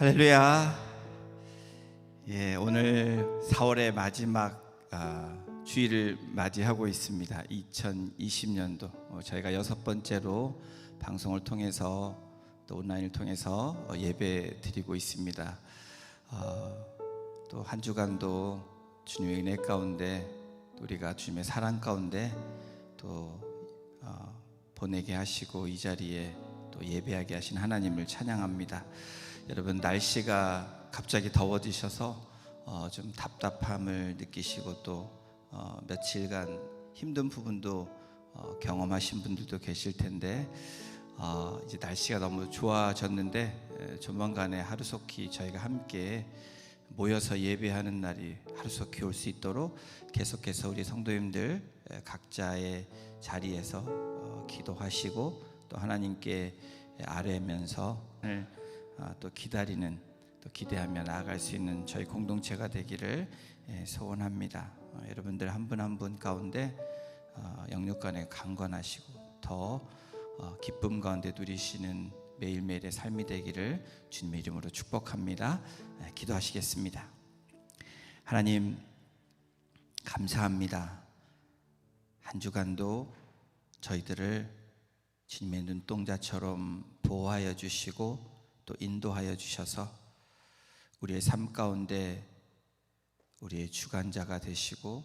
할렐루야. 오늘 4월의 마지막 주일을 맞이하고 있습니다. 2020년도 저희가 6번째로 방송을 통해서 또 온라인을 통해서 예배 드리고 있습니다. 또 한 주간도 주님의 은혜 가운데 또 우리가 주님의 사랑 가운데 또 보내게 하시고 이 자리에 또 예배하게 하신 하나님을 찬양합니다. 여러분, 날씨가 갑자기 더워지셔서 좀 답답함을 느끼시고 또 며칠간 힘든 부분도 경험하신 분들도 계실 텐데 이제 날씨가 너무 좋아졌는데 조만간에 하루속히 저희가 함께 모여서 예배하는 날이 하루속히 올 수 있도록 계속해서 우리 성도님들 각자의 자리에서 기도하시고 또 하나님께 아뢰면서 또 기다리는, 또 기대하며 나아갈 수 있는 저희 공동체가 되기를 소원합니다. 여러분들 한 분 한 분 가운데 영육간에 강건하시고 더 기쁨 가운데 누리시는 매일매일의 삶이 되기를 주님의 이름으로 축복합니다. 기도하시겠습니다. 하나님, 감사합니다. 한 주간도 저희들을 주님의 눈동자처럼 보호하여 주시고 또 인도하여 주셔서 우리의 삶 가운데 우리의 주관자가 되시고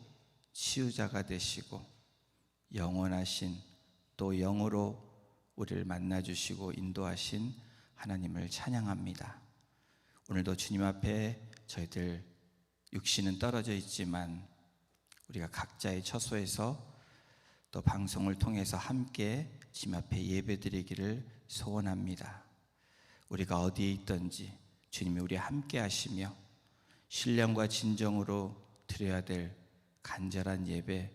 치유자가 되시고 영원하신 또 영으로 우리를 만나 주시고 인도하신 하나님을 찬양합니다. 오늘도 주님 앞에 저희들 육신은 떨어져 있지만 우리가 각자의 처소에서 또 방송을 통해서 함께 주님 앞에 예배드리기를 소원합니다. 우리가 어디에 있든지 주님이 우리 함께 하시며 신령과 진정으로 드려야 될 간절한 예배,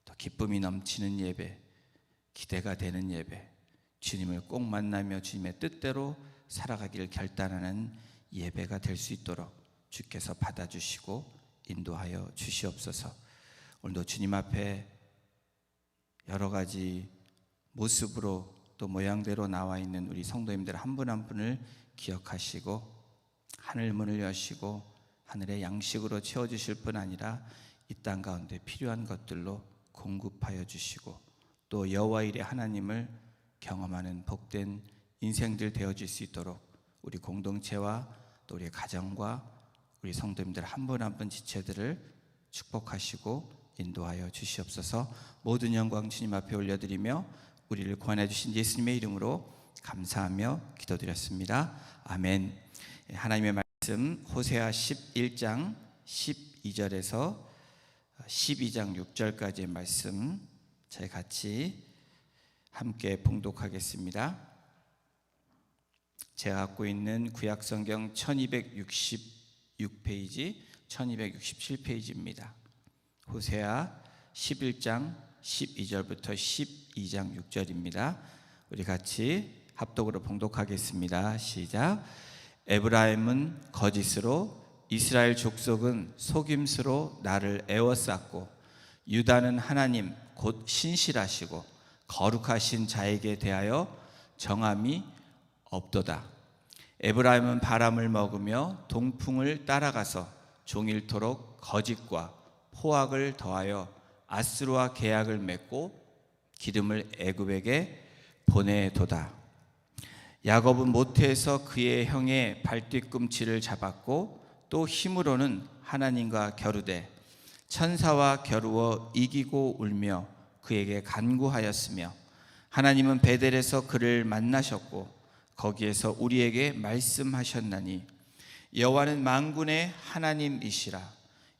또 기쁨이 넘치는 예배, 기대가 되는 예배, 주님을 꼭 만나며 주님의 뜻대로 살아가기를 결단하는 예배가 될 수 있도록 주께서 받아주시고 인도하여 주시옵소서. 오늘도 주님 앞에 여러 가지 모습으로 또 모양대로 나와 있는 우리 성도님들 한 분 한 분을 기억하시고 하늘 문을 여시고 하늘의 양식으로 채워주실 뿐 아니라 이 땅 가운데 필요한 것들로 공급하여 주시고 또 여호와 일의 하나님을 경험하는 복된 인생들 되어질 수 있도록 우리 공동체와 또 우리 가정과 우리 성도님들 한 분 한 분 지체들을 축복하시고 인도하여 주시옵소서. 모든 영광 주님 앞에 올려드리며 우리를 구원해 주신 예수님의 이름으로 감사하며 기도드렸습니다. 아멘. 하나님의 말씀 호세아 11장 12절에서 12장 6절까지의 말씀 저희 같이 함께 봉독하겠습니다. 제가 갖고 있는 구약성경 1266페이지, 1267페이지입니다. 호세아 11장 12절부터 12장 6절입니다. 우리 같이 합독으로 봉독하겠습니다. 시작. 에브라임은 거짓으로, 이스라엘 족속은 속임수로 나를 애워쌌고, 유다는 하나님 곧 신실하시고 거룩하신 자에게 대하여 정함이 없도다. 에브라임은 바람을 먹으며 동풍을 따라가서 종일토록 거짓과 포악을 더하여 아스루와 계약을 맺고 기름을 애굽에게 보내도다. 야곱은 모태에서 그의 형의 발뒤꿈치를 잡았고 또 힘으로는 하나님과 겨루되 천사와 겨루어 이기고 울며 그에게 간구하였으며 하나님은 베델에서 그를 만나셨고 거기에서 우리에게 말씀하셨나니 여호와는 만군의 하나님이시라.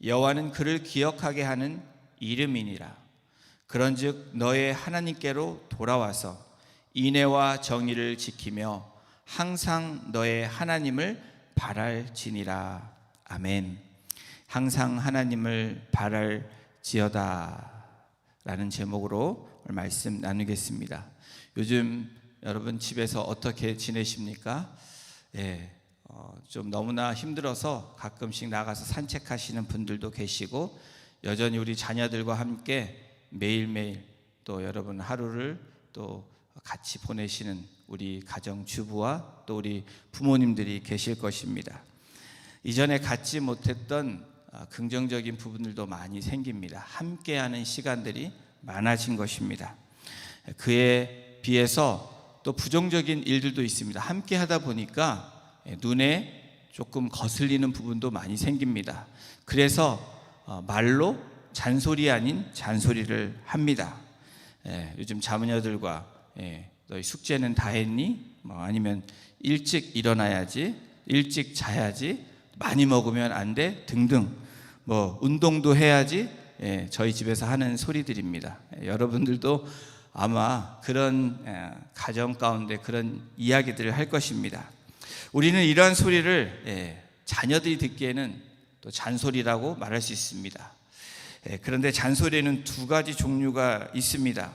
여호와는 그를 기억하게 하는 이름이니라. 그런즉 너의 하나님께로 돌아와서 인애와 정의를 지키며 항상 너의 하나님을 바랄지니라. 아멘. 항상 하나님을 바랄지어다 라는 제목으로 오늘 말씀 나누겠습니다. 요즘 여러분 집에서 어떻게 지내십니까? 좀 너무나 힘들어서 가끔씩 나가서 산책하시는 분들도 계시고 여전히 우리 자녀들과 함께 매일매일 또 여러분 하루를 또 같이 보내시는 우리 가정주부와 또 우리 부모님들이 계실 것입니다. 이전에 갖지 못했던 긍정적인 부분들도 많이 생깁니다. 함께하는 시간들이 많아진 것입니다. 그에 비해서 또 부정적인 일들도 있습니다. 함께하다 보니까 눈에 조금 거슬리는 부분도 많이 생깁니다. 그래서 말로 잔소리 아닌 잔소리를 합니다. 요즘 자녀들과 너희 숙제는 다 했니? 아니면 일찍 일어나야지, 일찍 자야지, 많이 먹으면 안 돼 등등 운동도 해야지, 저희 집에서 하는 소리들입니다. 여러분들도 아마 그런 가정 가운데 그런 이야기들을 할 것입니다. 우리는 이러한 소리를 자녀들이 듣기에는 또 잔소리라고 말할 수 있습니다. 그런데 잔소리에는 두 가지 종류가 있습니다.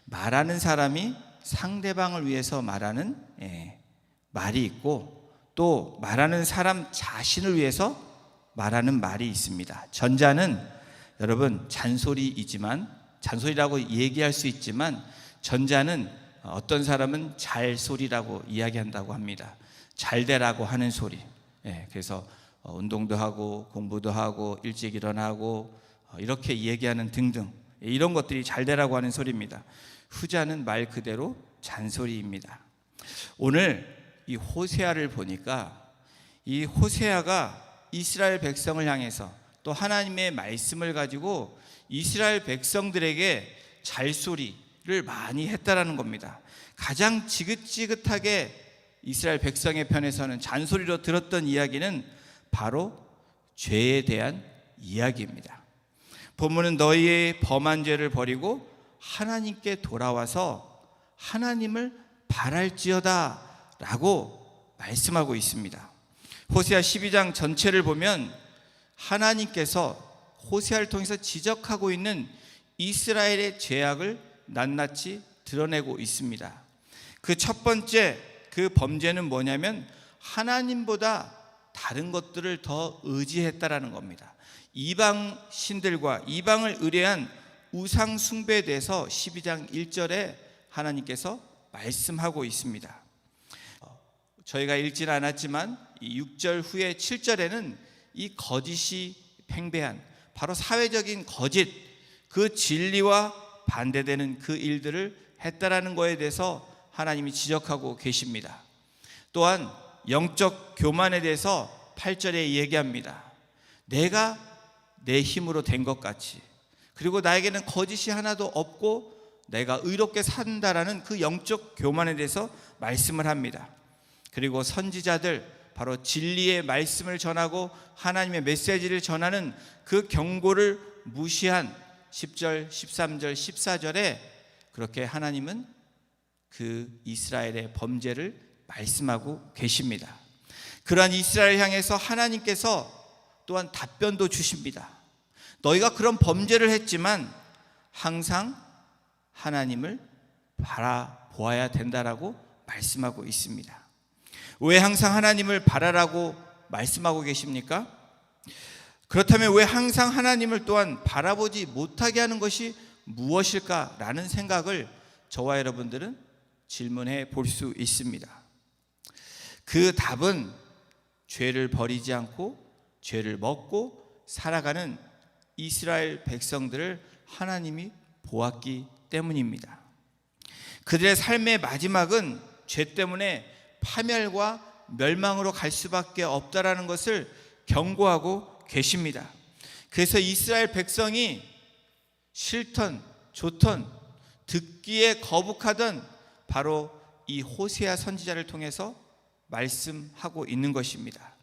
말하는 사람이 상대방을 위해서 말하는 말이 있고, 또 말하는 사람 자신을 위해서 말하는 말이 있습니다. 전자는 여러분 잔소리이지만, 잔소리라고 얘기할 수 있지만, 전자는 어떤 사람은 잘소리라고 이야기한다고 합니다. 잘되라고 하는 소리. 그래서 운동도 하고 공부도 하고 일찍 일어나고 이렇게 얘기하는 등등, 이런 것들이 잘되라고 하는 소리입니다. 후자는 말 그대로 잔소리입니다. 오늘 이 호세아를 보니까 이 호세아가 이스라엘 백성을 향해서 또 하나님의 말씀을 가지고 이스라엘 백성들에게 잘소리를 많이 했다라는 겁니다. 가장 지긋지긋하게 이스라엘 백성의 편에서는 잔소리로 들었던 이야기는 바로 죄에 대한 이야기입니다. 본문은 너희의 범한 죄를 버리고 하나님께 돌아와서 하나님을 바랄지어다 라고 말씀하고 있습니다. 호세아 12장 전체를 보면 하나님께서 호세아를 통해서 지적하고 있는 이스라엘의 죄악을 낱낱이 드러내고 있습니다. 그 첫 번째 그 범죄는 뭐냐면 하나님보다 다른 것들을 더 의지했다라는 겁니다. 이방 신들과 이방을 의뢰한 우상 숭배에 대해서 12장 1절에 하나님께서 말씀하고 있습니다. 저희가 읽지는 않았지만 이 6절 후에 7절에는 이 거짓이 팽배한 바로 사회적인 거짓, 그 진리와 반대되는 그 일들을 했다라는 것에 대해서 하나님이 지적하고 계십니다. 또한 영적 교만에 대해서 8절에 얘기합니다. 내가 내 힘으로 된 것 같이, 그리고 나에게는 거짓이 하나도 없고 내가 의롭게 산다라는 그 영적 교만에 대해서 말씀을 합니다. 그리고 선지자들, 바로 진리의 말씀을 전하고 하나님의 메시지를 전하는 그 경고를 무시한 10절, 13절, 14절에 그렇게 하나님은 그 이스라엘의 범죄를 말씀하고 계십니다. 그러한 이스라엘 향해서 하나님께서 또한 답변도 주십니다. 너희가 그런 범죄를 했지만 항상 하나님을 바라보아야 된다라고 말씀하고 있습니다. 왜 항상 하나님을 바라라고 말씀하고 계십니까? 그렇다면 왜 항상 하나님을 또한 바라보지 못하게 하는 것이 무엇일까라는 생각을 저와 여러분들은 질문해 볼 수 있습니다. 그 답은 죄를 버리지 않고 죄를 먹고 살아가는 이스라엘 백성들을 하나님이 보았기 때문입니다. 그들의 삶의 마지막은 죄 때문에 파멸과 멸망으로 갈 수밖에 없다라는 것을 경고하고 계십니다. 그래서 이스라엘 백성이 싫던 좋던 듣기에 거북하던 바로 이 호세아 선지자를 통해서 말씀하고 있는 것입니다.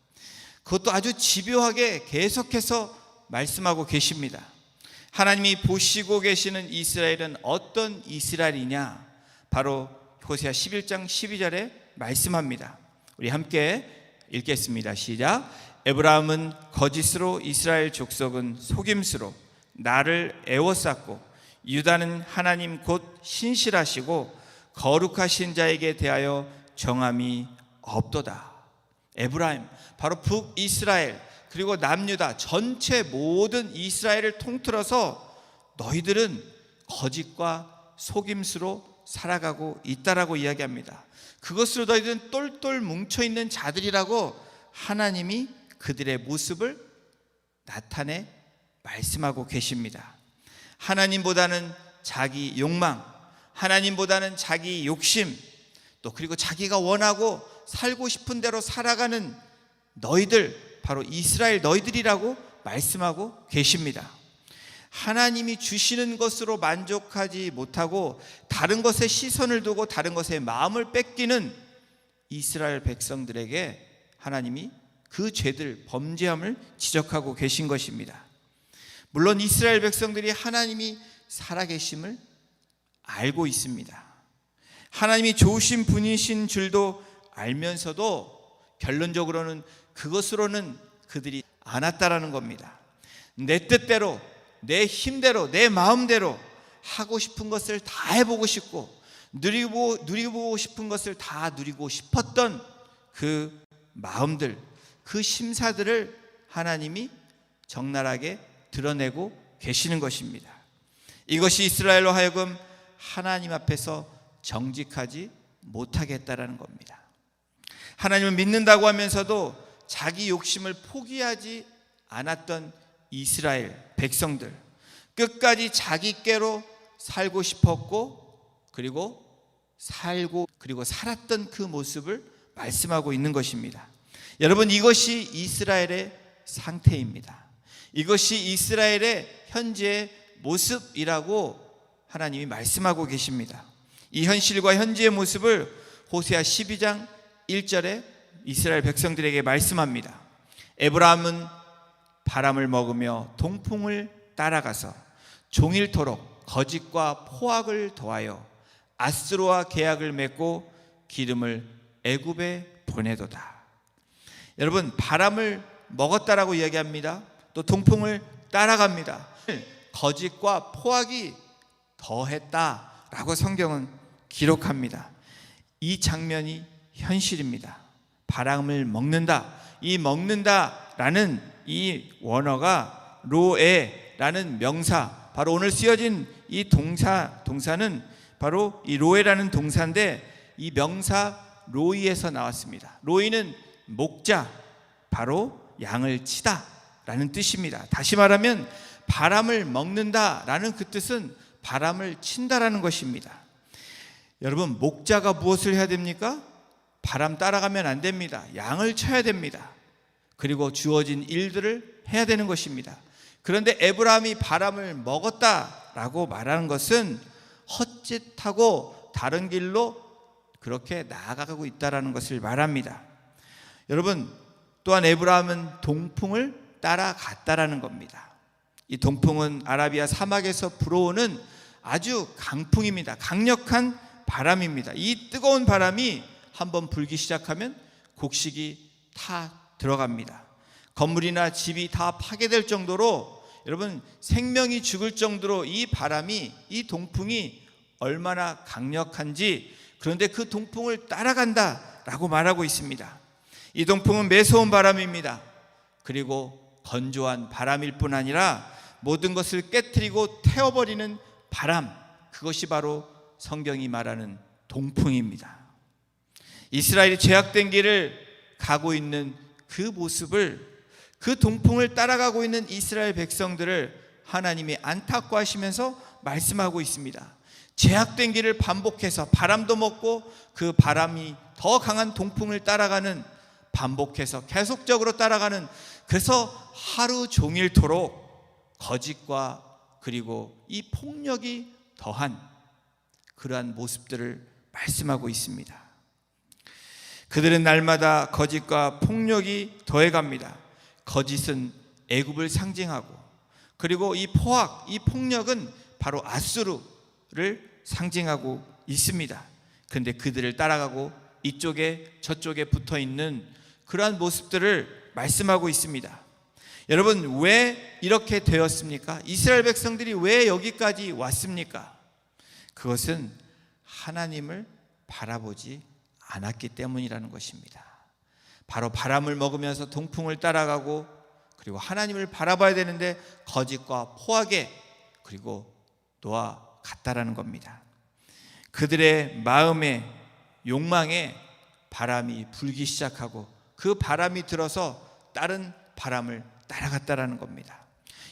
그것도 아주 집요하게 계속해서 말씀하고 계십니다. 하나님이 보시고 계시는 이스라엘은 어떤 이스라엘이냐? 바로 호세아 11장 12절에 말씀합니다. 우리 함께 읽겠습니다. 시작. 에브라임은 거짓으로, 이스라엘 족속은 속임수로 나를 애워쌌고, 유다는 하나님 곧 신실하시고 거룩하신 자에게 대하여 정함이 없도다. 에브라임, 바로 북이스라엘 그리고 남유다 전체 모든 이스라엘을 통틀어서 너희들은 거짓과 속임수로 살아가고 있다라고 이야기합니다. 그것으로 너희들은 똘똘 뭉쳐있는 자들이라고 하나님이 그들의 모습을 나타내 말씀하고 계십니다. 하나님보다는 자기 욕망, 하나님보다는 자기 욕심, 또 그리고 자기가 원하고 살고 싶은 대로 살아가는 너희들, 바로 이스라엘 너희들이라고 말씀하고 계십니다. 하나님이 주시는 것으로 만족하지 못하고 다른 것에 시선을 두고 다른 것에 마음을 뺏기는 이스라엘 백성들에게 하나님이 그 죄들, 범죄함을 지적하고 계신 것입니다. 물론 이스라엘 백성들이 하나님이 살아계심을 알고 있습니다. 하나님이 좋으신 분이신 줄도 알면서도 결론적으로는 그것으로는 그들이 안 왔다라는 겁니다. 내 뜻대로, 내 힘대로, 내 마음대로 하고 싶은 것을 다 해보고 싶고 누리고 싶은 것을 다 누리고 싶었던 그 마음들, 그 심사들을 하나님이 적나라하게 드러내고 계시는 것입니다. 이것이 이스라엘로 하여금 하나님 앞에서 정직하지 못하게 했다라는 겁니다. 하나님을 믿는다고 하면서도 자기 욕심을 포기하지 않았던 이스라엘 백성들, 끝까지 자기께로 살고 싶었고 그리고 살았던 그 모습을 말씀하고 있는 것입니다. 여러분, 이것이 이스라엘의 상태입니다. 이것이 이스라엘의 현재의 모습이라고 하나님이 말씀하고 계십니다. 이 현실과 현재의 모습을 호세아 12장 1절에 이스라엘 백성들에게 말씀합니다. 에브라임은 바람을 먹으며 동풍을 따라가서 종일토록 거짓과 포악을 더하여 아스로와 계약을 맺고 기름을 애굽에 보내도다. 여러분, 바람을 먹었다라고 이야기합니다. 또 동풍을 따라갑니다. 거짓과 포악이 더했다라고 성경은 기록합니다. 이 장면이 현실입니다. 바람을 먹는다. 이 먹는다라는 이 원어가 로에라는 명사, 바로 오늘 쓰여진 이 동사는 바로 이 로에라는 동사인데 이 명사 로이에서 나왔습니다. 로이는 목자, 바로 양을 치다 라는 뜻입니다. 다시 말하면 바람을 먹는다라는 그 뜻은 바람을 친다라는 것입니다. 여러분, 목자가 무엇을 해야 됩니까? 바람 따라가면 안 됩니다. 양을 쳐야 됩니다. 그리고 주어진 일들을 해야 되는 것입니다. 그런데 에브라임이 바람을 먹었다라고 말하는 것은 헛짓하고 다른 길로 그렇게 나아가고 있다는 것을 말합니다. 여러분, 또한 에브라임은 동풍을 따라갔다라는 겁니다. 이 동풍은 아라비아 사막에서 불어오는 아주 강풍입니다. 강력한 바람입니다. 이 뜨거운 바람이 한번 불기 시작하면 곡식이 다 들어갑니다. 건물이나 집이 다 파괴될 정도로, 여러분, 생명이 죽을 정도로 이 바람이, 이 동풍이 얼마나 강력한지, 그런데 그 동풍을 따라간다라고 말하고 있습니다. 이 동풍은 매서운 바람입니다. 그리고 건조한 바람일 뿐 아니라 모든 것을 깨트리고 태워버리는 바람, 그것이 바로 성경이 말하는 동풍입니다. 이스라엘이 죄악된 길을 가고 있는 그 모습을, 그 동풍을 따라가고 있는 이스라엘 백성들을 하나님이 안타까워하시면서 말씀하고 있습니다. 죄악된 길을 반복해서 바람도 먹고 그 바람이 더 강한 동풍을 따라가는, 반복해서 계속적으로 따라가는, 그래서 하루 종일토록 거짓과 그리고 이 폭력이 더한 그러한 모습들을 말씀하고 있습니다. 그들은 날마다 거짓과 폭력이 더해갑니다. 거짓은 애굽을 상징하고, 그리고 이 포악, 이 폭력은 바로 아수르를 상징하고 있습니다. 그런데 그들을 따라가고 이쪽에 저쪽에 붙어있는 그러한 모습들을 말씀하고 있습니다. 여러분, 왜 이렇게 되었습니까? 이스라엘 백성들이 왜 여기까지 왔습니까? 그것은 하나님을 바라보지 않았기 때문이라는 것입니다. 바로 바람을 먹으면서 동풍을 따라가고, 그리고 하나님을 바라봐야 되는데 거짓과 포악에 그리고 놓아갔다라는 겁니다. 그들의 마음에 욕망에 바람이 불기 시작하고 그 바람이 들어서 다른 바람을 따라갔다라는 겁니다.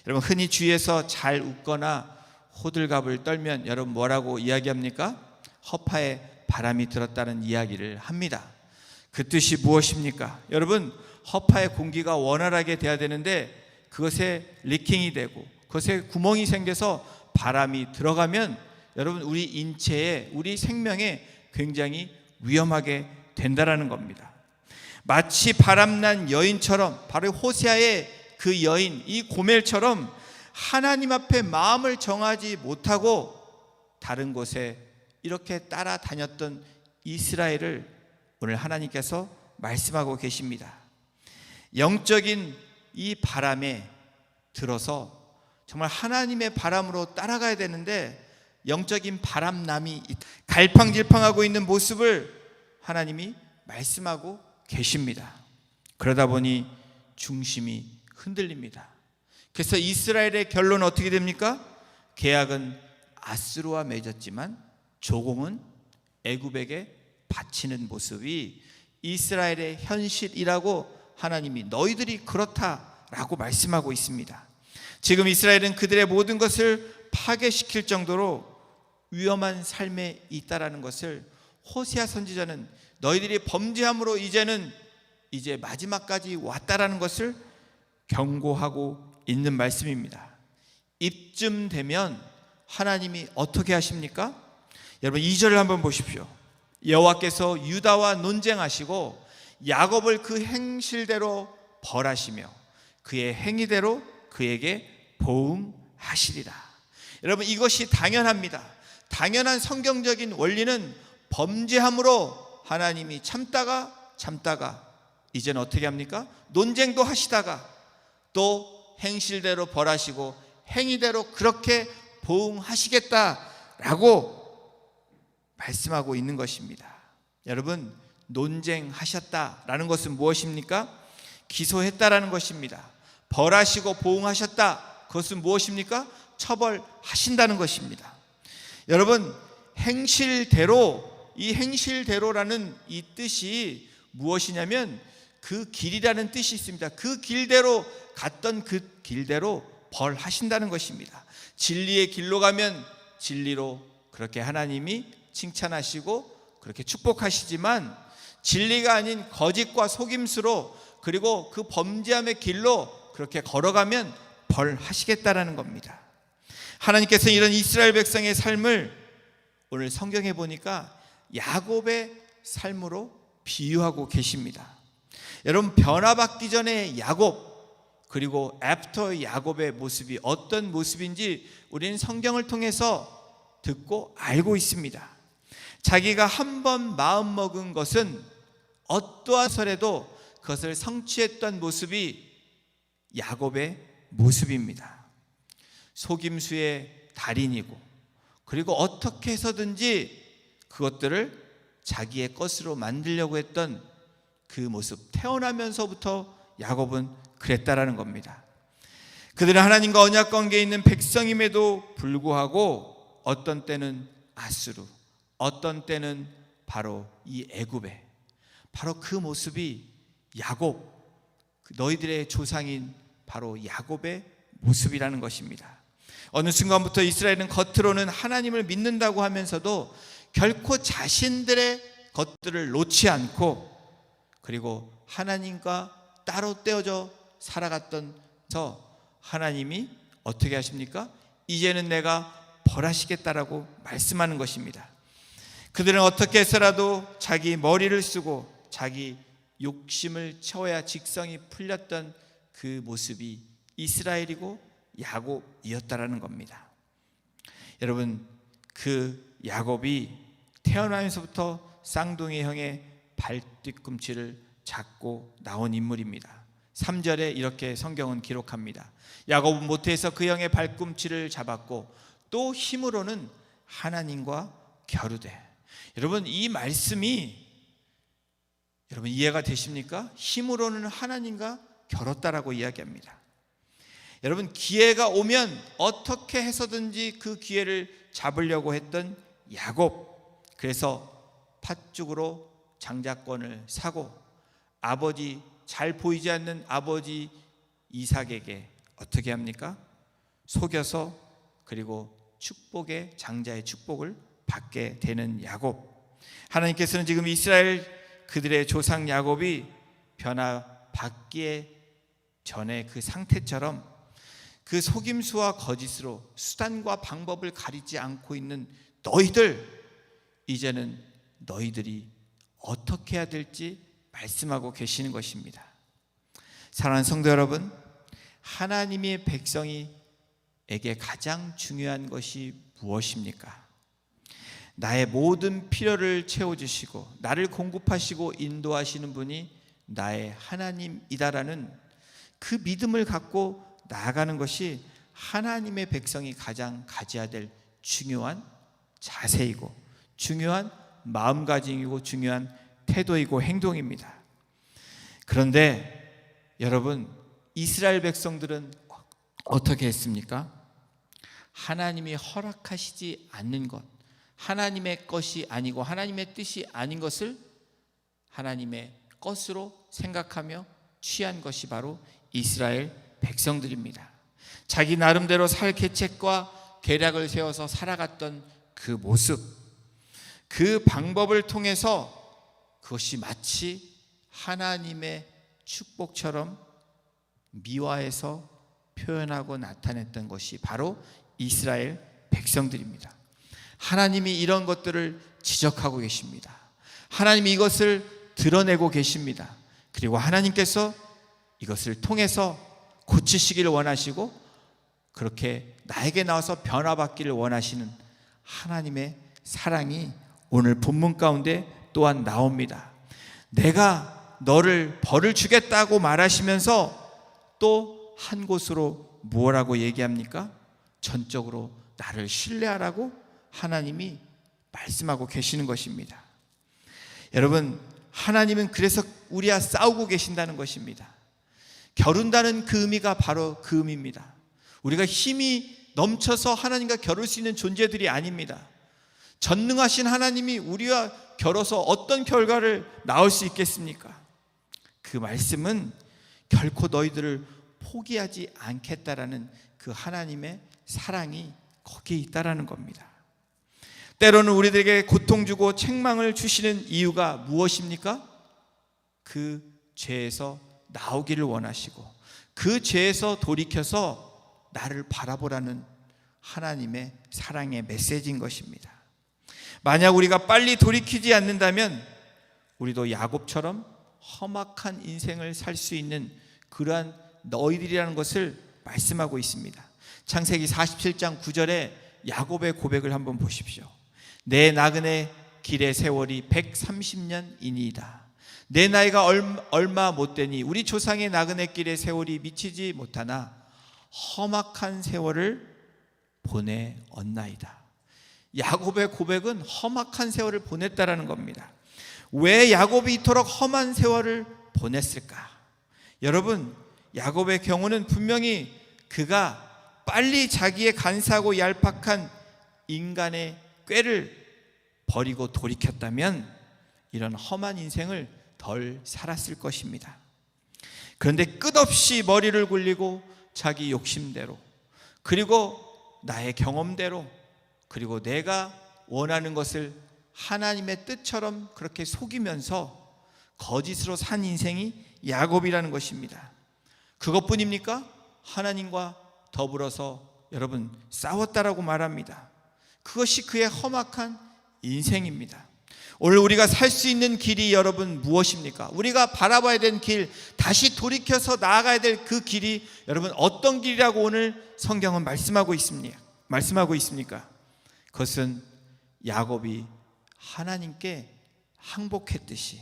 여러분, 흔히 주위에서 잘 웃거나 호들갑을 떨면 여러분 뭐라고 이야기합니까? 허파에 바람이 들었다는 이야기를 합니다. 그 뜻이 무엇입니까? 여러분, 허파의 공기가 원활하게 돼야 되는데 그것에 리킹이 되고 그것에 구멍이 생겨서 바람이 들어가면 여러분 우리 인체에, 우리 생명에 굉장히 위험하게 된다라는 겁니다. 마치 바람난 여인처럼, 바로 호세아의 그 여인, 이 고멜처럼 하나님 앞에 마음을 정하지 못하고 다른 곳에 이렇게 따라다녔던 이스라엘을 오늘 하나님께서 말씀하고 계십니다. 영적인 이 바람에 들어서 정말 하나님의 바람으로 따라가야 되는데 영적인 바람남이 갈팡질팡하고 있는 모습을 하나님이 말씀하고 계십니다. 그러다 보니 중심이 흔들립니다. 그래서 이스라엘의 결론은 어떻게 됩니까? 계약은 아수르와 맺었지만 조공은 애굽에게 바치는 모습이 이스라엘의 현실이라고 하나님이 너희들이 그렇다라고 말씀하고 있습니다. 지금 이스라엘은 그들의 모든 것을 파괴시킬 정도로 위험한 삶에 있다라는 것을 호세아 선지자는 너희들이 범죄함으로 이제 마지막까지 왔다라는 것을 경고하고 있는 말씀입니다. 이쯤 되면 하나님이 어떻게 하십니까? 여러분 2절을 한번 보십시오. 여호와께서 유다와 논쟁하시고 야곱을 그 행실대로 벌하시며 그의 행위대로 그에게 보응하시리라. 여러분, 이것이 당연합니다. 당연한 성경적인 원리는 범죄함으로 하나님이 참다가 이제는 어떻게 합니까? 논쟁도 하시다가 또 행실대로 벌하시고 행위대로 그렇게 보응하시겠다라고 말씀하고 있는 것입니다. 여러분, 논쟁하셨다라는 것은 무엇입니까? 기소했다라는 것입니다. 벌하시고 보응하셨다, 그것은 무엇입니까? 처벌하신다는 것입니다. 여러분, 행실대로, 이 행실대로라는 이 뜻이 무엇이냐면 그 길이라는 뜻이 있습니다. 그 길대로 갔던 그 길대로 벌하신다는 것입니다. 진리의 길로 가면 진리로 그렇게 하나님이 칭찬하시고 그렇게 축복하시지만 진리가 아닌 거짓과 속임수로 그리고 그 범죄함의 길로 그렇게 걸어가면 벌하시겠다라는 겁니다. 하나님께서 이런 이스라엘 백성의 삶을 오늘 성경에 보니까 야곱의 삶으로 비유하고 계십니다. 여러분, 변화받기 전에 야곱 그리고 애프터 야곱의 모습이 어떤 모습인지 우리는 성경을 통해서 듣고 알고 있습니다. 자기가 한번 마음먹은 것은 어떠한 설에도 그것을 성취했던 모습이 야곱의 모습입니다. 속임수의 달인이고 그리고 어떻게 해서든지 그것들을 자기의 것으로 만들려고 했던 그 모습, 태어나면서부터 야곱은 그랬다라는 겁니다. 그들은 하나님과 언약 관계에 있는 백성임에도 불구하고 어떤 때는 아수르, 어떤 때는 바로 이 애굽에, 바로 그 모습이 야곱, 너희들의 조상인 바로 야곱의 모습이라는 것입니다. 어느 순간부터 이스라엘은 겉으로는 하나님을 믿는다고 하면서도 결코 자신들의 것들을 놓지 않고 그리고 하나님과 따로 떼어져 살아갔던 하나님이 어떻게 하십니까? 이제는 내가 벌하시겠다라고 말씀하는 것입니다. 그들은 어떻게 해서라도 자기 머리를 쓰고 자기 욕심을 채워야 직성이 풀렸던 그 모습이 이스라엘이고 야곱이었다라는 겁니다. 여러분, 그 야곱이 태어나면서부터 쌍둥이 형의 발뒤꿈치를 잡고 나온 인물입니다. 3절에 이렇게 성경은 기록합니다. 야곱은 모태에서 그 형의 발꿈치를 잡았고 또 힘으로는 하나님과 겨루되. 여러분, 이 말씀이 여러분 이해가 되십니까? 힘으로는 하나님과 겨뤘다라고 이야기합니다. 여러분, 기회가 오면 어떻게 해서든지 그 기회를 잡으려고 했던 야곱, 그래서 팥죽으로 장자권을 사고 아버지, 잘 보이지 않는 아버지 이삭에게 어떻게 합니까? 속여서 그리고 축복의, 장자의 축복을 받게 되는 야곱. 하나님께서는 지금 이스라엘 그들의 조상 야곱이 변화받기에 전에 그 상태처럼 그 속임수와 거짓으로 수단과 방법을 가리지 않고 있는 너희들, 이제는 너희들이 어떻게 해야 될지 말씀하고 계시는 것입니다. 사랑하는 성도 여러분, 하나님의 백성에게 가장 중요한 것이 무엇입니까? 나의 모든 필요를 채워주시고 나를 공급하시고 인도하시는 분이 나의 하나님이다라는 그 믿음을 갖고 나아가는 것이 하나님의 백성이 가장 가져야 될 중요한 자세이고 중요한 마음가짐이고 중요한 태도이고 행동입니다. 그런데 여러분, 이스라엘 백성들은 어떻게 했습니까? 하나님이 허락하시지 않는 것, 하나님의 것이 아니고 하나님의 뜻이 아닌 것을 하나님의 것으로 생각하며 취한 것이 바로 이스라엘 백성들입니다. 자기 나름대로 살 계책과 계략을 세워서 살아갔던 그 모습, 그 방법을 통해서 그것이 마치 하나님의 축복처럼 미화해서 표현하고 나타냈던 것이 바로 이스라엘 백성들입니다. 하나님이 이런 것들을 지적하고 계십니다. 하나님이 이것을 드러내고 계십니다. 그리고 하나님께서 이것을 통해서 고치시기를 원하시고 그렇게 나에게 나와서 변화받기를 원하시는 하나님의 사랑이 오늘 본문 가운데 또한 나옵니다. 내가 너를 벌을 주겠다고 말하시면서 또 한 곳으로 뭐라고 얘기합니까? 전적으로 나를 신뢰하라고 하나님이 말씀하고 계시는 것입니다. 여러분, 하나님은 그래서 우리와 싸우고 계신다는 것입니다. 겨룬다는 그 의미가 바로 그 의미입니다. 우리가 힘이 넘쳐서 하나님과 겨룰 수 있는 존재들이 아닙니다. 전능하신 하나님이 우리와 겨뤄서 어떤 결과를 낳을 수 있겠습니까? 그 말씀은 결코 너희들을 포기하지 않겠다라는 그 하나님의 사랑이 거기에 있다라는 겁니다. 때로는 우리들에게 고통 주고 책망을 주시는 이유가 무엇입니까? 그 죄에서 나오기를 원하시고 그 죄에서 돌이켜서 나를 바라보라는 하나님의 사랑의 메시지인 것입니다. 만약 우리가 빨리 돌이키지 않는다면 우리도 야곱처럼 험악한 인생을 살 수 있는 그러한 너희들이라는 것을 말씀하고 있습니다. 창세기 47장 9절에 야곱의 고백을 한번 보십시오. 내 나그네 길의 세월이 130년이니이다. 내 나이가 얼마 못되니 우리 조상의 나그네 길의 세월이 미치지 못하나 험악한 세월을 보내었나이다. 야곱의 고백은 험악한 세월을 보냈다라는 겁니다. 왜 야곱이 이토록 험한 세월을 보냈을까? 여러분, 야곱의 경우는 분명히 그가 빨리 자기의 간사하고 얄팍한 인간의 꾀를 버리고 돌이켰다면 이런 험한 인생을 덜 살았을 것입니다. 그런데 끝없이 머리를 굴리고 자기 욕심대로, 그리고 나의 경험대로, 그리고 내가 원하는 것을 하나님의 뜻처럼 그렇게 속이면서 거짓으로 산 인생이 야곱이라는 것입니다. 그것뿐입니까? 하나님과 더불어서 여러분 싸웠다라고 말합니다. 그것이 그의 험악한 인생입니다. 오늘 우리가 살 수 있는 길이 여러분 무엇입니까? 우리가 바라봐야 되는 길, 다시 돌이켜서 나아가야 될 그 길이 여러분 어떤 길이라고 오늘 성경은 말씀하고 있습니까? 그것은 야곱이 하나님께 항복했듯이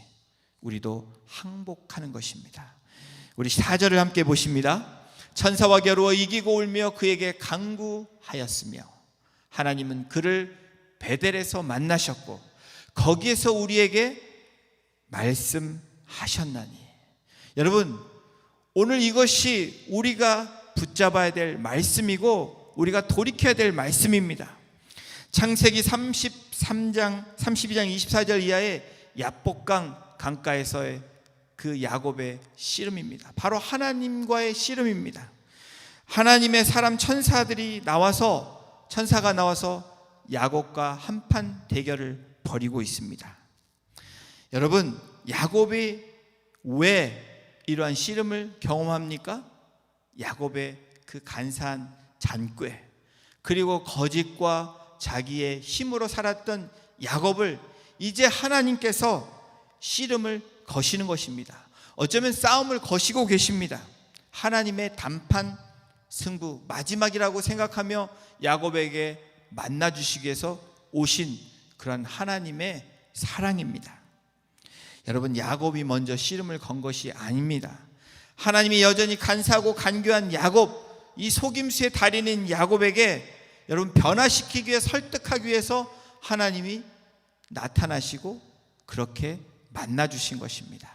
우리도 항복하는 것입니다. 우리 4절을 함께 보십니다. 천사와 겨루어 이기고 울며 그에게 간구하였으며 하나님은 그를 베델에서 만나셨고 거기에서 우리에게 말씀하셨나니. 여러분, 오늘 이것이 우리가 붙잡아야 될 말씀이고 우리가 돌이켜야 될 말씀입니다. 창세기 32장 24절 이하의 야복강 강가에서의 그 야곱의 씨름입니다. 바로 하나님과의 씨름입니다. 하나님의 사람 천사가 나와서 야곱과 한판 대결을 벌이고 있습니다. 여러분, 야곱이 왜 이러한 씨름을 경험합니까? 야곱의 그 간사한 잔꾀, 그리고 거짓과 자기의 힘으로 살았던 야곱을 이제 하나님께서 씨름을 거시는 것입니다. 어쩌면 싸움을 거시고 계십니다. 하나님의 단판 승부, 마지막이라고 생각하며 야곱에게 만나주시기 위해서 오신 그런 하나님의 사랑입니다. 여러분, 야곱이 먼저 씨름을 건 것이 아닙니다. 하나님이 여전히 간사하고 간교한 야곱, 이 속임수의 달인인 야곱에게 여러분 변화시키기 위해, 설득하기 위해서 하나님이 나타나시고 그렇게 만나주신 것입니다.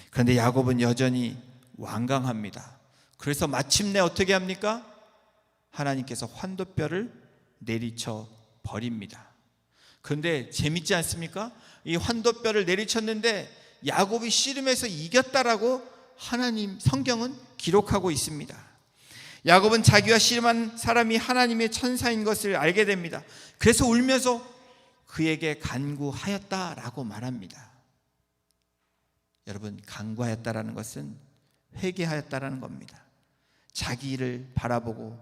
그런데 야곱은 여전히 완강합니다. 그래서 마침내 어떻게 합니까? 하나님께서 환도뼈를 내리쳐 버립니다. 그런데 재밌지 않습니까? 이 환도뼈를 내리쳤는데 야곱이 씨름해서 이겼다라고 하나님 성경은 기록하고 있습니다. 야곱은 자기와 씨름한 사람이 하나님의 천사인 것을 알게 됩니다. 그래서 울면서 그에게 간구하였다라고 말합니다. 여러분, 간구하였다라는 것은 회개하였다라는 겁니다. 자기를 바라보고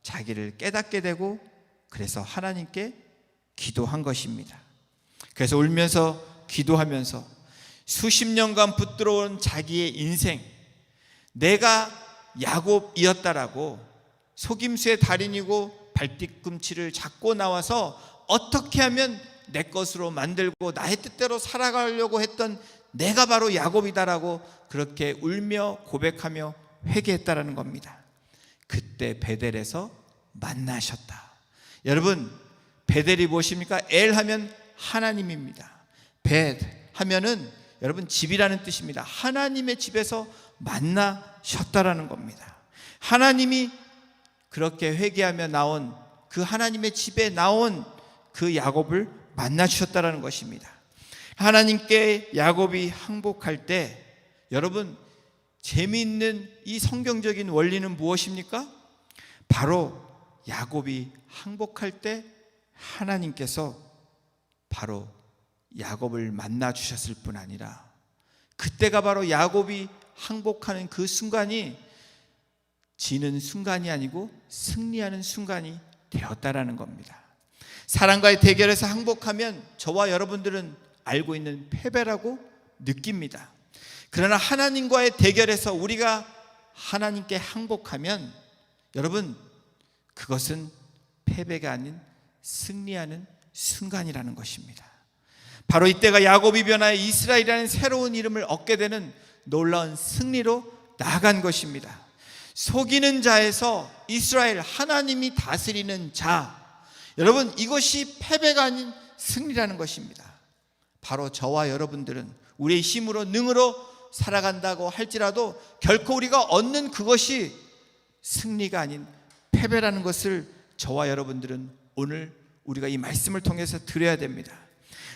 자기를 깨닫게 되고 그래서 하나님께 기도한 것입니다. 그래서 울면서 기도하면서 수십 년간 붙들어온 자기의 인생, 내가 야곱이었다라고 속임수의 달인이고 발뒤꿈치를 잡고 나와서 어떻게 하면 내 것으로 만들고 나의 뜻대로 살아가려고 했던 내가 바로 야곱이다라고 그렇게 울며 고백하며 회개했다라는 겁니다. 그때 베델에서 만나셨다. 여러분, 베델이 무엇입니까? 엘 하면 하나님입니다. 벳 하면은 여러분 집이라는 뜻입니다. 하나님의 집에서 만나셨다라는 겁니다. 하나님이 그렇게 회개하며 나온 그 하나님의 집에 나온 그 야곱을 만나주셨다라는 것입니다. 하나님께 야곱이 항복할 때 여러분 재미있는 이 성경적인 원리는 무엇입니까? 바로 야곱이 항복할 때 하나님께서 바로 야곱을 만나 주셨을 뿐 아니라 그때가 바로 야곱이 항복하는 그 순간이 지는 순간이 아니고 승리하는 순간이 되었다라는 겁니다. 사랑과의 대결에서 항복하면 저와 여러분들은 알고 있는 패배라고 느낍니다. 그러나 하나님과의 대결에서 우리가 하나님께 항복하면 여러분 그것은 패배가 아닌 승리하는 순간이라는 것입니다. 바로 이때가 야곱이 변하여 이스라엘이라는 새로운 이름을 얻게 되는 놀라운 승리로 나아간 것입니다. 속이는 자에서 이스라엘, 하나님이 다스리는 자, 여러분 이것이 패배가 아닌 승리라는 것입니다. 바로 저와 여러분들은 우리의 힘으로 능으로 살아간다고 할지라도 결코 우리가 얻는 그것이 승리가 아닌 패배라는 것을 저와 여러분들은 오늘 우리가 이 말씀을 통해서 들어야 됩니다.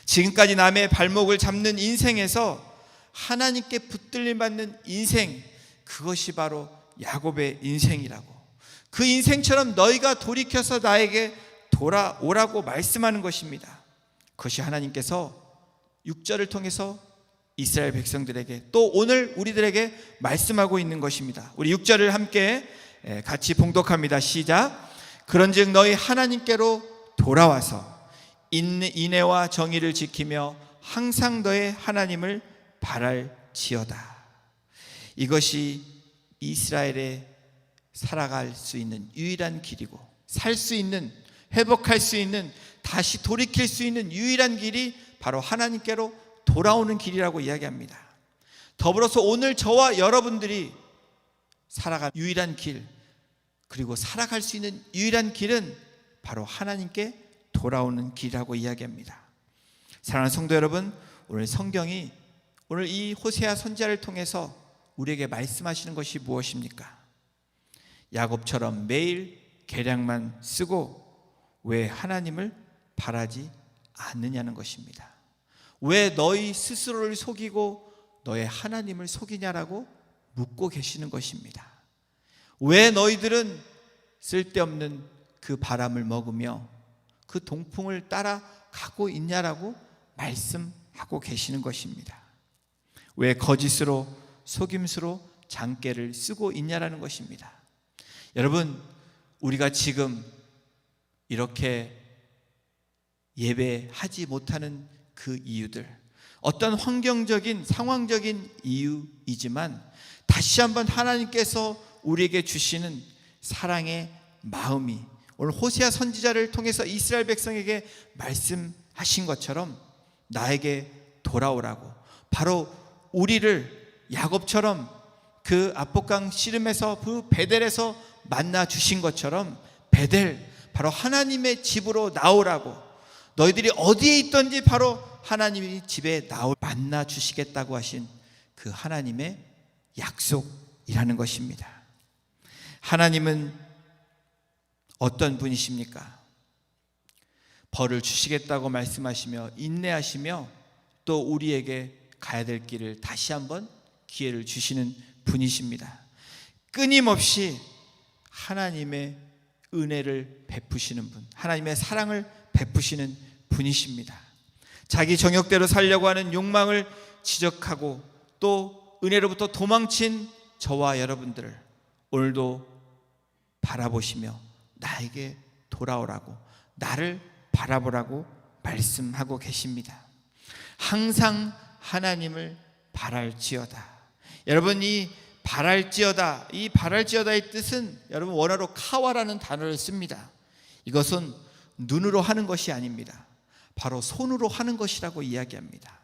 지금까지 남의 발목을 잡는 인생에서 하나님께 붙들림 받는 인생, 그것이 바로 야곱의 인생이라고, 그 인생처럼 너희가 돌이켜서 나에게 돌아오라고 말씀하는 것입니다. 그것이 하나님께서 6절을 통해서 이스라엘 백성들에게 또 오늘 우리들에게 말씀하고 있는 것입니다. 우리 6절을 함께 같이 봉독합니다. 시작. 그런즉 너희 하나님께로 돌아와서 인애와 정의를 지키며 항상 너의 하나님을 바랄지어다. 이것이 이스라엘의 살아갈 수 있는 유일한 길이고 살 수 있는, 회복할 수 있는, 다시 돌이킬 수 있는 유일한 길이 바로 하나님께로 돌아오는 길이라고 이야기합니다. 더불어서 오늘 저와 여러분들이 살아갈 유일한 길, 그리고 살아갈 수 있는 유일한 길은 바로 하나님께 돌아오는 길이라고 이야기합니다. 사랑하는 성도 여러분, 오늘 성경이 오늘 이 호세아 선지자를 통해서 우리에게 말씀하시는 것이 무엇입니까? 야곱처럼 매일 계략만 쓰고 왜 하나님을 바라지 않느냐는 것입니다. 왜 너희 스스로를 속이고 너의 하나님을 속이냐라고 묻고 계시는 것입니다. 왜 너희들은 쓸데없는 그 바람을 먹으며 그 동풍을 따라 가고 있냐라고 말씀하고 계시는 것입니다. 왜 거짓으로 속임수로 장깨를 쓰고 있냐라는 것입니다. 여러분, 우리가 지금 이렇게 예배하지 못하는 그 이유들, 어떤 환경적인 상황적인 이유이지만 다시 한번 하나님께서 우리에게 주시는 사랑의 마음이 오늘 호세아 선지자를 통해서 이스라엘 백성에게 말씀하신 것처럼 나에게 돌아오라고, 바로 우리를 야곱처럼 그 압복강 씨름에서 그 베델에서 만나 주신 것처럼 베델, 바로 하나님의 집으로 나오라고, 너희들이 어디에 있든지 바로 하나님이 집에 만나 주시겠다고 하신 그 하나님의 약속이라는 것입니다. 하나님은 어떤 분이십니까? 벌을 주시겠다고 말씀하시며 인내하시며 또 우리에게 가야 될 길을 다시 한번 기회를 주시는 분이십니다. 끊임없이 하나님의 은혜를 베푸시는 분, 하나님의 사랑을 베푸시는 분이십니다. 자기 정욕대로 살려고 하는 욕망을 지적하고 또 은혜로부터 도망친 저와 여러분들을 오늘도 바라보시며 나에게 돌아오라고, 나를 바라보라고 말씀하고 계십니다. 항상 하나님을 바랄지어다. 여러분, 이 바랄지어다, 이 바랄지어다의 뜻은 여러분 원어로 카와라는 단어를 씁니다. 이것은 눈으로 하는 것이 아닙니다. 바로 손으로 하는 것이라고 이야기합니다.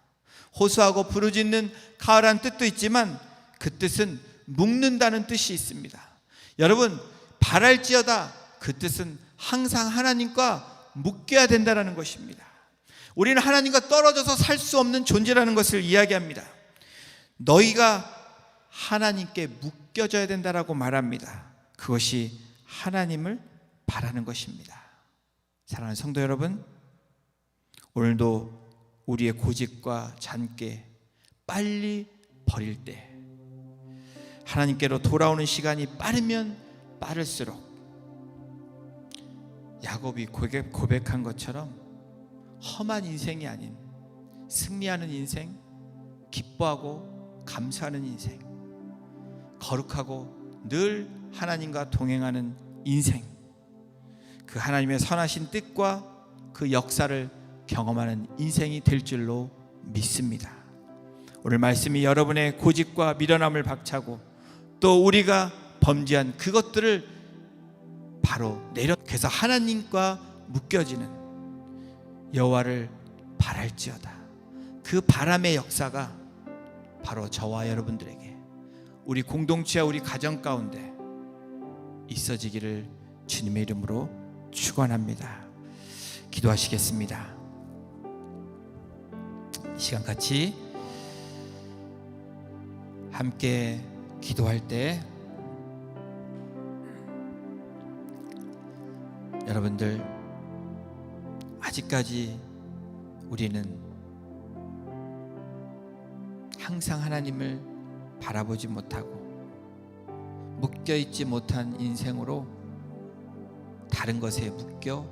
호소하고 부르짖는 카와라는 뜻도 있지만 그 뜻은 묶는다는 뜻이 있습니다. 여러분, 바랄지어다, 그 뜻은 항상 하나님과 묶여야 된다는 것입니다. 우리는 하나님과 떨어져서 살 수 없는 존재라는 것을 이야기합니다. 너희가 하나님께 묶여져야 된다라고 말합니다. 그것이 하나님을 바라는 것입니다. 사랑하는 성도 여러분, 오늘도 우리의 고집과 잔꾀 빨리 버릴 때 하나님께로 돌아오는 시간이 빠르면 빠를수록 야곱이 고백한 것처럼 험한 인생이 아닌 승리하는 인생, 기뻐하고 감사하는 인생, 거룩하고 늘 하나님과 동행하는 인생, 그 하나님의 선하신 뜻과 그 역사를 경험하는 인생이 될 줄로 믿습니다. 오늘 말씀이 여러분의 고집과 미련함을 박차고 또 우리가 범죄한 그것들을 바로 그래서 하나님과 묶여지는 여호와를 바랄지어다. 그 바람의 역사가 바로 저와 여러분들에게, 우리 공동체와 우리 가정 가운데 있어지기를 주님의 이름으로 축원합니다. 기도하시겠습니다. 이 시간 같이 함께 기도할 때 여러분들, 아직까지 우리는 항상 하나님을 바라보지 못하고 묶여있지 못한 인생으로 다른 것에 묶여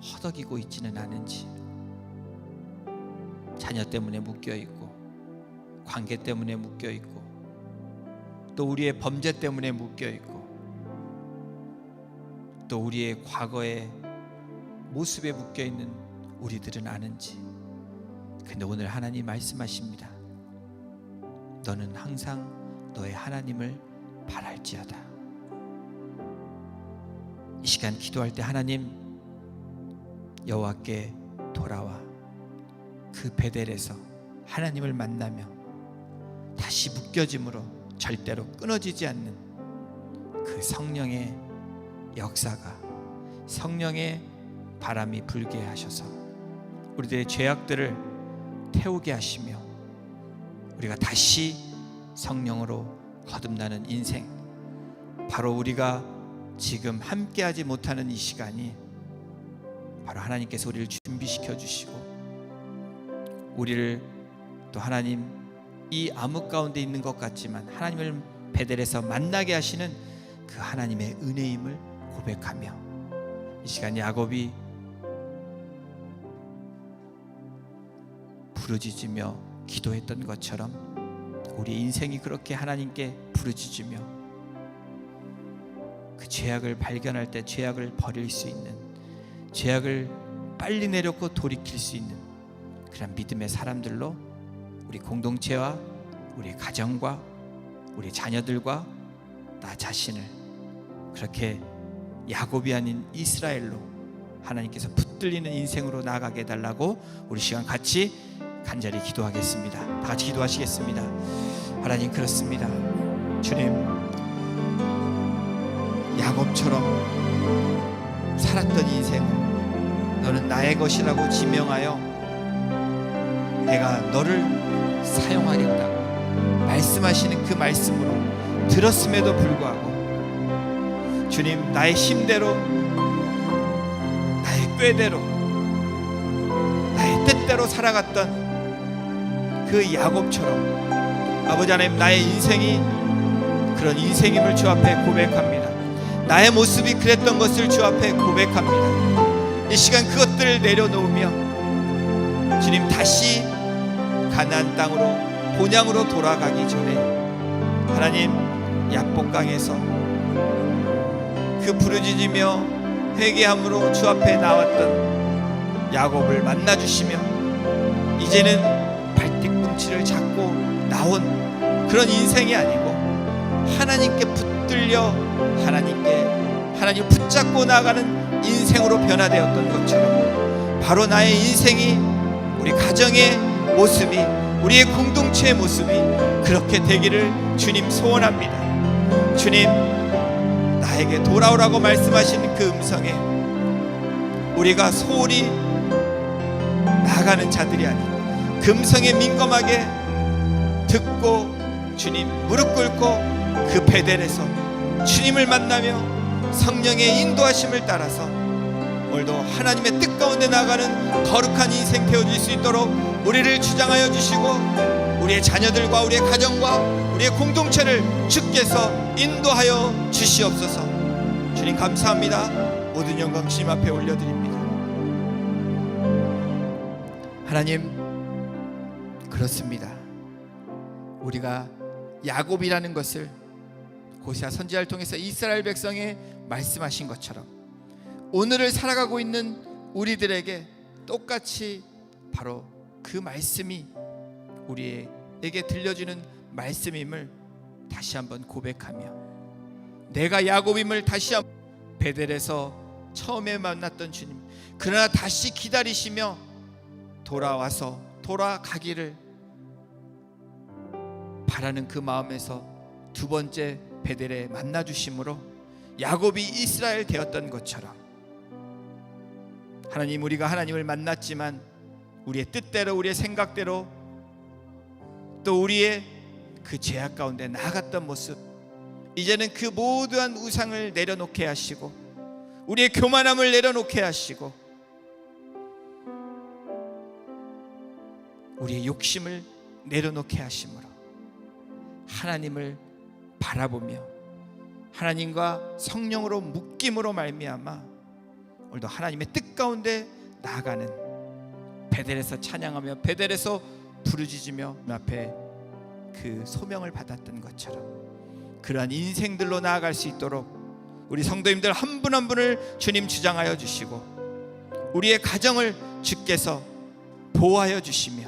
허덕이고 있지는 않은지, 자녀 때문에 묶여있고 관계 때문에 묶여있고 또 우리의 범죄 때문에 묶여있고 또 우리의 과거의 모습에 묶여있는 우리들은 아는지. 근데 오늘 하나님 말씀하십니다. 너는 항상 너의 하나님을 바랄지어다. 이 시간 기도할 때 하나님, 여호와께 돌아와 그 베델에서 하나님을 만나며 다시 묶여짐으로 절대로 끊어지지 않는 그 성령의 역사가, 성령의 바람이 불게 하셔서 우리들의 죄악들을 태우게 하시며 우리가 다시 성령으로 거듭나는 인생, 바로 우리가 지금 함께하지 못하는 이 시간이 바로 하나님께서 우리를 준비시켜 주시고 우리를 또 하나님 이 암흑 가운데 있는 것 같지만 하나님을 베델에서 만나게 하시는 그 하나님의 은혜임을 고백하며 이 시간 야곱이 부르짖으며 기도했던 것처럼 우리 인생이 그렇게 하나님께 부르짖으며 그 죄악을 발견할 때 죄악을 버릴 수 있는, 죄악을 빨리 내려놓고 돌이킬 수 있는 그런 믿음의 사람들로 우리 공동체와 우리 가정과 우리 자녀들과 나 자신을 그렇게 야곱이 아닌 이스라엘로 하나님께서 붙들리는 인생으로 나아가게 해달라고 우리 시간 같이 간절히 기도하겠습니다. 다 같이 기도하시겠습니다. 하나님, 그렇습니다. 주님, 야곱처럼 살았던 인생, 너는 나의 것이라고 지명하여 내가 너를 사용하겠다고 말씀하시는 그 말씀으로 들었음에도 불구하고 주님, 나의 힘대로, 나의 꾀대로, 나의 뜻대로 살아갔던 그 야곱처럼 아버지 하나님, 나의 인생이 그런 인생임을 주 앞에 고백합니다. 나의 모습이 그랬던 것을 주 앞에 고백합니다. 이 시간 그것들을 내려놓으며 주님, 다시 가나안 땅으로 본향으로 돌아가기 전에 하나님, 야복강에서 그 부르짖으며 회개함으로 주 앞에 나왔던 야곱을 만나주시며 이제는 발뒤꿈치를 잡고 나온 그런 인생이 아니고 하나님께 붙들려 하나님 붙잡고 나가는 인생으로 변화되었던 것처럼 바로 나의 인생이, 우리 가정의 모습이, 우리의 공동체의 모습이 그렇게 되기를 주님 소원합니다. 주님, 나에게 돌아오라고 말씀하신 그 음성에 우리가 소홀히 나아가는 자들이 아닌 그 음성에 민감하게 듣고 주님 무릎 꿇고 그 베델에서 주님을 만나며 성령의 인도하심을 따라서 오늘도 하나님의 뜻 가운데 나아가는 거룩한 인생 되어질 수 있도록 우리를 주장하여 주시고 우리의 자녀들과 우리의 가정과 우리의 공동체를 주께서 인도하여 주시옵소서. 주님, 감사합니다. 모든 영광 주님 앞에 올려드립니다. 하나님, 그렇습니다. 우리가 야곱이라는 것을 호세아 선지자를 통해서 이스라엘 백성에 말씀하신 것처럼 오늘을 살아가고 있는 우리들에게 똑같이 바로 그 말씀이 우리에게 들려주는 말씀임을 다시 한번 고백하며 내가 야곱임을 다시 한번 베델에서 처음에 만났던 주님, 그러나 다시 기다리시며 돌아와서 돌아가기를 바라는 그 마음에서 두 번째 베델에 만나주심으로 야곱이 이스라엘 되었던 것처럼 하나님, 우리가 하나님을 만났지만 우리의 뜻대로, 우리의 생각대로, 또 우리의 그 죄악 가운데 나아갔던 모습, 이제는 그 모두한 우상을 내려놓게 하시고 우리의 교만함을 내려놓게 하시고 우리의 욕심을 내려놓게 하심으로 하나님을 바라보며 하나님과 성령으로 묶임으로 말미암아 오늘도 하나님의 뜻 가운데 나아가는, 베델에서 찬양하며 베델에서 부르짖으며 앞에 그 소명을 받았던 것처럼 그러한 인생들로 나아갈 수 있도록 우리 성도님들 한 분 한 분을 주님 주장하여 주시고 우리의 가정을 주께서 보호하여 주시며